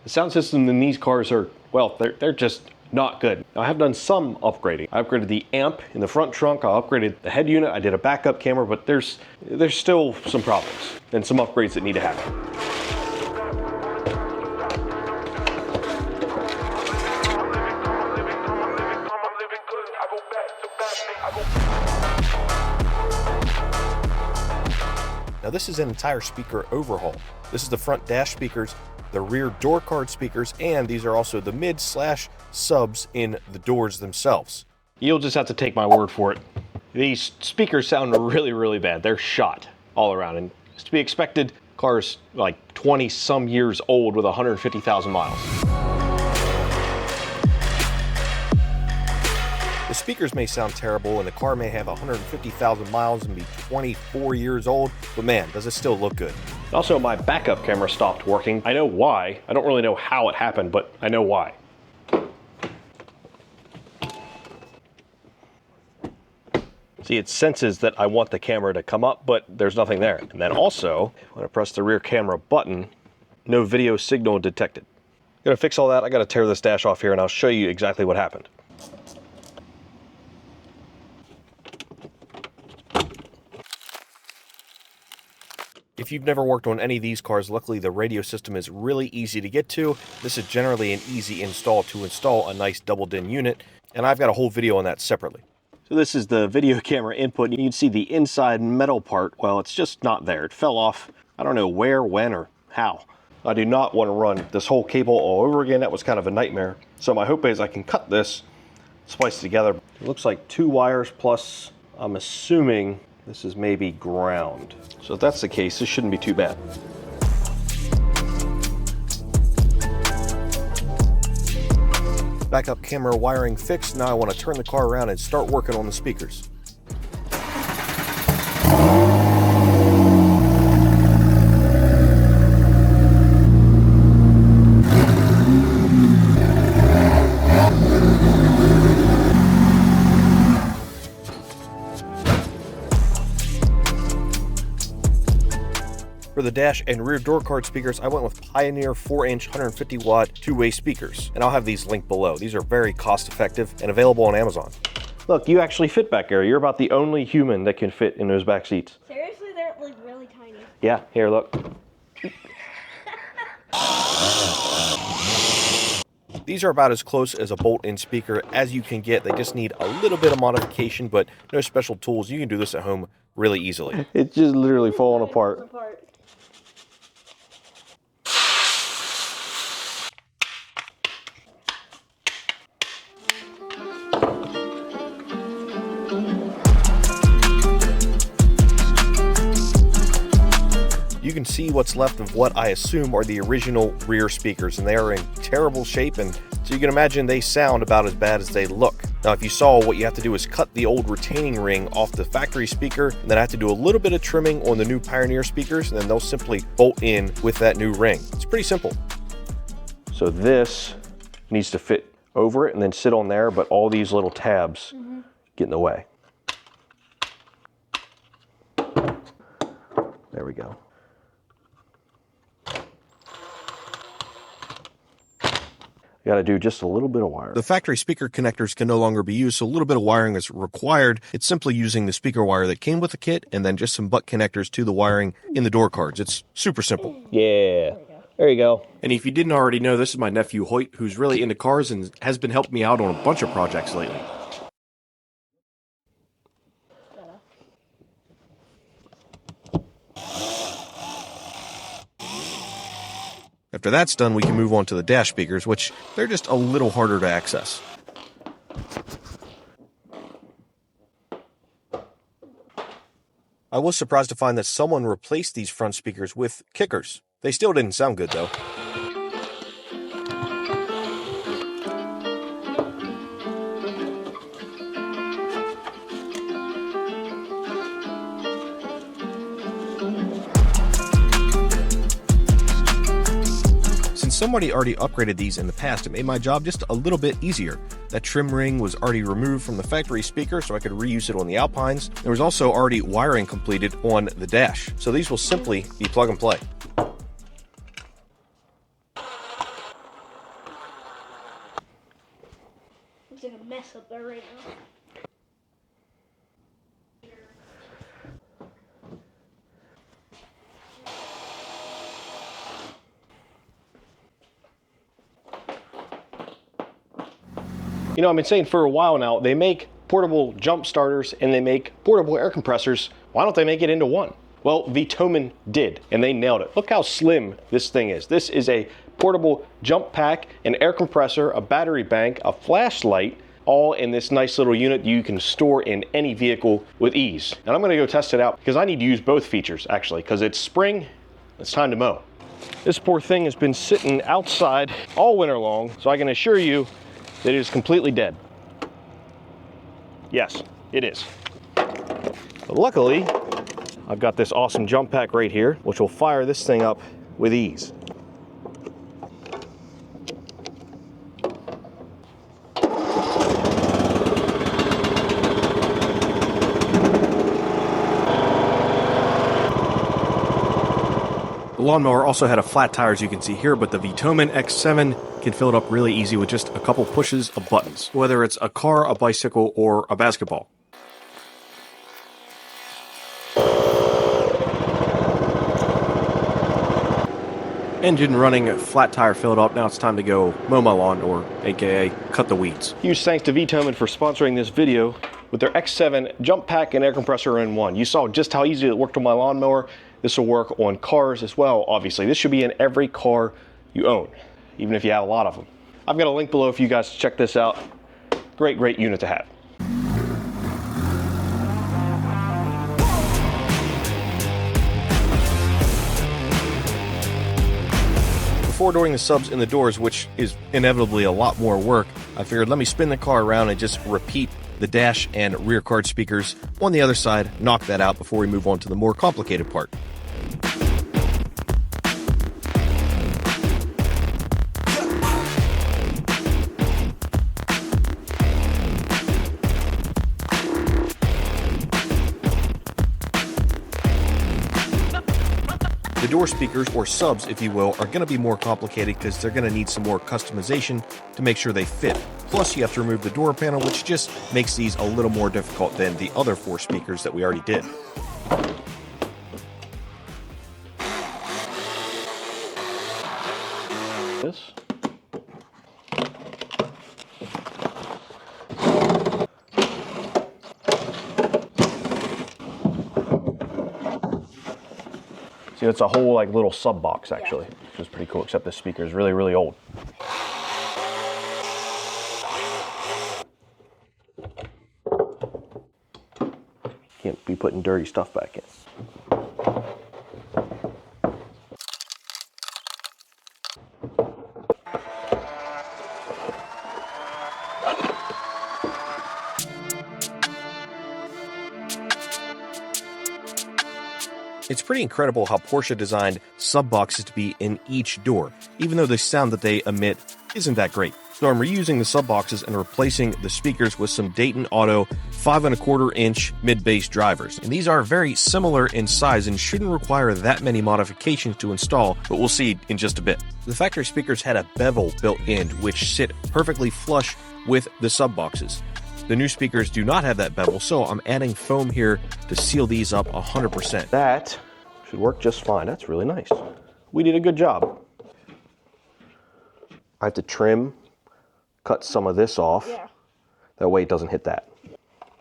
The sound system in these cars are, well, they're just not good. Now, I have done some upgrading. I upgraded the amp in the front trunk, I upgraded the head unit, I did a backup camera, but there's still some problems and some upgrades that need to happen. Now this is an entire speaker overhaul. This is the front dash speakers, the rear door card speakers, and these are also the mid/subs in the doors themselves. You'll just have to take my word for it. These speakers sound really, really bad. They're shot all around, and it's to be expected. Cars like 20 some years old with 150,000 miles. The speakers may sound terrible and the car may have 150,000 miles and be 24 years old, but man, does it still look good. Also, my backup camera stopped working. I know why. I don't really know how it happened, but I know why. See, it senses that I want the camera to come up, but there's nothing there. And then also, when I press the rear camera button, no video signal detected. I'm gonna fix all that. I gotta tear this dash off here and I'll show you exactly what happened. If you've never worked on any of these cars, luckily the radio system is really easy to get to. This is generally an easy install to install a nice double DIN unit, and I've got a whole video on that separately. So this is the video camera input. You can see the inside metal part. Well, it's just not there. It fell off. I don't know where, when, or how. I do not want to run this whole cable all over again. That was kind of a nightmare. So my hope is I can cut this, splice it together. It looks like 2 wires plus, I'm assuming, this is maybe ground. So if that's the case, this shouldn't be too bad. Backup camera wiring fixed. Now I want to turn the car around and start working on the speakers. For the dash and rear door card speakers, I went with Pioneer 4-inch 150 watt two-way speakers, and I'll have these linked below. These are very cost effective and available on Amazon. Look, you actually fit back there. You're about the only human that can fit in those back seats. Seriously, they're like really tiny. Yeah, here, look. These are about as close as a bolt-in speaker as you can get. They just need a little bit of modification, but no special tools. You can do this at home really easily. It's just literally falling apart. You can see what's left of what I assume are the original rear speakers, and they are in terrible shape, and so you can imagine they sound about as bad as they look. Now, if you saw, what you have to do is cut the old retaining ring off the factory speaker, and then I have to do a little bit of trimming on the new Pioneer speakers, and then they'll simply bolt in with that new ring. It's pretty simple. So this needs to fit over it and then sit on there, but all these little tabs get in the way. There we go. You got to do just a little bit of wiring. The factory speaker connectors can no longer be used, so a little bit of wiring is required. It's simply using the speaker wire that came with the kit and then just some butt connectors to the wiring in the door cards. It's super simple. Yeah, there you go. And if you didn't already know, this is my nephew Hoyt, who's really into cars and has been helping me out on a bunch of projects lately. After that's done, we can move on to the dash speakers, which they're just a little harder to access. I was surprised to find that someone replaced these front speakers with kickers. They still didn't sound good though. Somebody already upgraded these in the past. It made my job just a little bit easier. That trim ring was already removed from the factory speaker, so I could reuse it on the Alpines. There was also already wiring completed on the dash, so these will simply be plug and play. Looks like a mess up there right now. You know, I've been saying for a while now, they make portable jump starters and they make portable air compressors. Why don't they make it into one? Well, Vitomin did, and they nailed it. Look how slim this thing is. This is a portable jump pack, an air compressor, a battery bank, a flashlight, all in this nice little unit you can store in any vehicle with ease. And I'm gonna go test it out because I need to use both features actually, because it's spring, it's time to mow. This poor thing has been sitting outside all winter long, so I can assure you that it is completely dead. Yes, it is. But luckily, I've got this awesome jump pack right here, which will fire this thing up with ease. The lawnmower also had a flat tire, as you can see here, but the Vitomin X7 can fill it up really easy with just a couple pushes of buttons, whether it's a car, a bicycle, or a basketball. Engine running, flat tire filled up. Now it's time to go mow my lawn, or AKA cut the weeds. Huge thanks to Vitomin for sponsoring this video with their X7 jump pack and air compressor in one. You saw just how easy it worked on my lawnmower. This will work on cars as well, obviously. This should be in every car you own, even if you have a lot of them. I've got a link below for you guys to check this out. Great, great unit to have. Before doing the subs in the doors, which is inevitably a lot more work, I figured let me spin the car around and just repeat the dash and rear card speakers on the other side, knock that out before we move on to the more complicated part. The door speakers, or subs if you will, are going to be more complicated because they're going to need some more customization to make sure they fit. Plus you have to remove the door panel, which just makes these a little more difficult than the other 4 speakers that we already did. This. See, it's a whole like little sub box actually, which is pretty cool, except this speaker is really, really old. Can't be putting dirty stuff back in. It's pretty incredible how Porsche designed sub boxes to be in each door, even though the sound that they emit isn't that great. So I'm reusing the sub boxes and replacing the speakers with some Dayton Auto 5¼ mid-bass drivers. And these are very similar in size and shouldn't require that many modifications to install, but we'll see in just a bit. The factory speakers had a bevel built in, which sit perfectly flush with the sub boxes. The new speakers do not have that bevel, so I'm adding foam here to seal these up 100%. That should work just fine. That's really nice. We did a good job. I have to cut some of this off. Yeah. That way it doesn't hit that.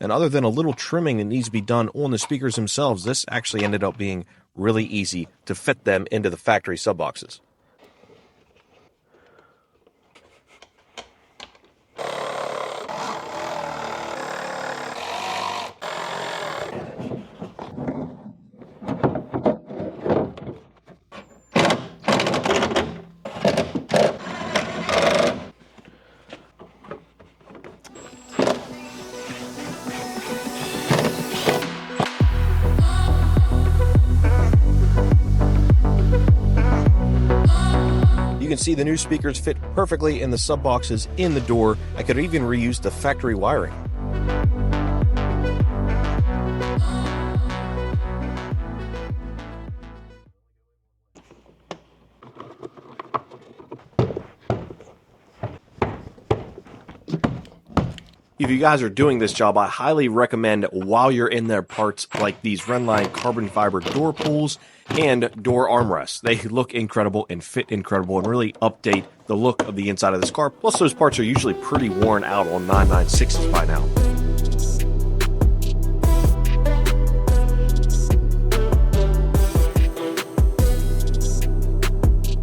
And other than a little trimming that needs to be done on the speakers themselves, this actually ended up being really easy to fit them into the factory sub boxes. You can see the new speakers fit perfectly in the sub boxes in the door. I could even reuse the factory wiring. If you guys are doing this job, I highly recommend while you're in there parts like these Renline carbon fiber door pulls and door armrests. They look incredible and fit incredible and really update the look of the inside of this car. Plus those parts are usually pretty worn out on 996s by now.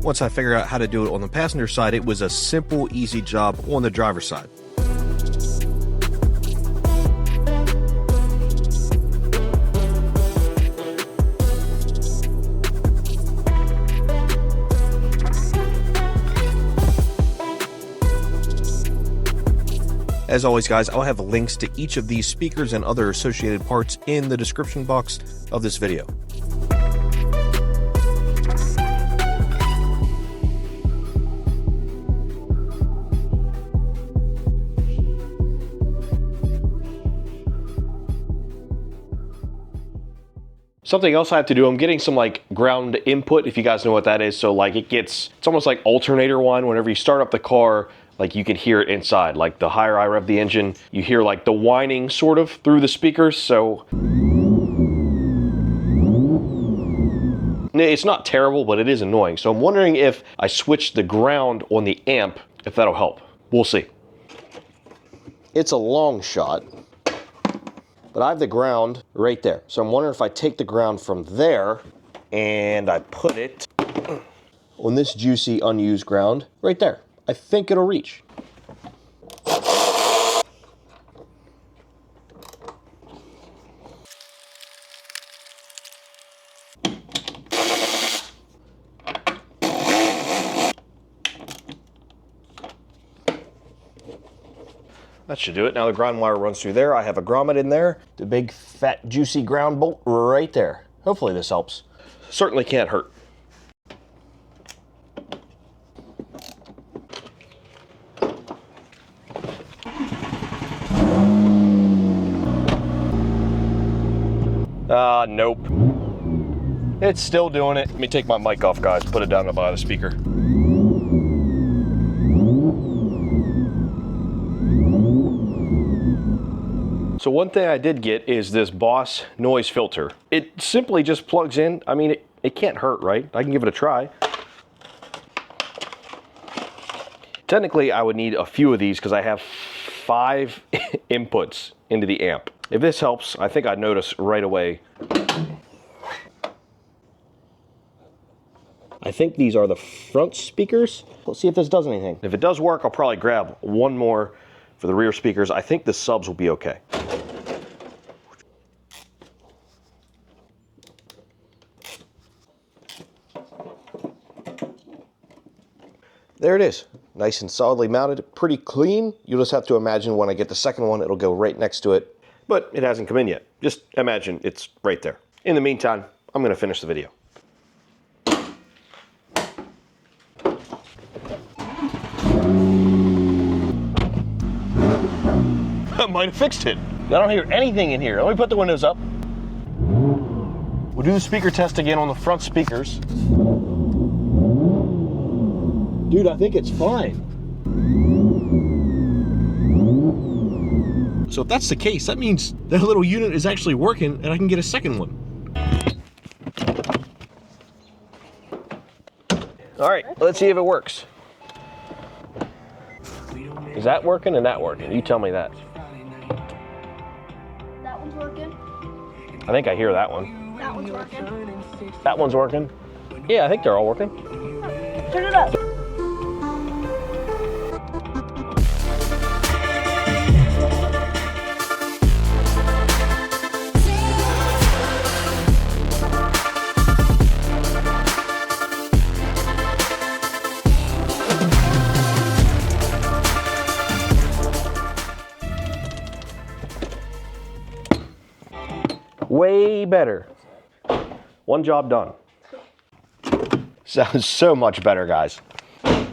Once I figured out how to do it on the passenger side, it was a simple, easy job on the driver's side. As always, guys, I'll have links to each of these speakers and other associated parts in the description box of this video. Something else I have to do, I'm getting some like ground input, if you guys know what that is. So like it's almost like alternator one. Whenever you start up the car, like you can hear it inside. Like the higher I rev the engine, you hear like the whining sort of through the speakers. So it's not terrible, but it is annoying. So I'm wondering if I switch the ground on the amp, if that'll help. We'll see. It's a long shot, but I have the ground right there. So I'm wondering if I take the ground from there and I put it on this juicy unused ground right there. I think it'll reach. That should do it. Now the ground wire runs through there. I have a grommet in there. The big fat juicy ground bolt right there. Hopefully this helps. Certainly can't hurt. Nope. It's still doing it. Let me take my mic off, guys. Put it down by the speaker. So one thing I did get is this Boss noise filter. It simply just plugs in. I mean, it can't hurt, right? I can give it a try. Technically, I would need a few of these because I have 5 inputs into the amp. If this helps, I think I'd notice right away. I think these are the front speakers. Let's see if this does anything. If it does work, I'll probably grab one more for the rear speakers. I think the subs will be okay. There it is. Nice and solidly mounted, pretty clean. You'll just have to imagine when I get the second one, it'll go right next to it. But it hasn't come in yet. Just imagine it's right there. In the meantime, I'm gonna finish the video. I might have fixed it. I don't hear anything in here. Let me put the windows up. We'll do the speaker test again on the front speakers. Dude, I think it's fine. So if that's the case, that means that little unit is actually working and I can get a second one. All right, let's see if it works. Is that working and that working? You tell me that. That one's working. I think I hear that one. That one's working. That one's working. Yeah, I think they're all working. Turn it up. Way better. One job done. Sounds so much better, guys.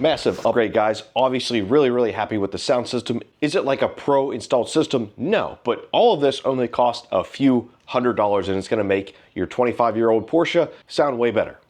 Massive upgrade, guys. Obviously, really happy with the sound system. Is it like a pro installed system? No, but all of this only cost a few $100s and it's gonna make your 25-year-old Porsche sound way better.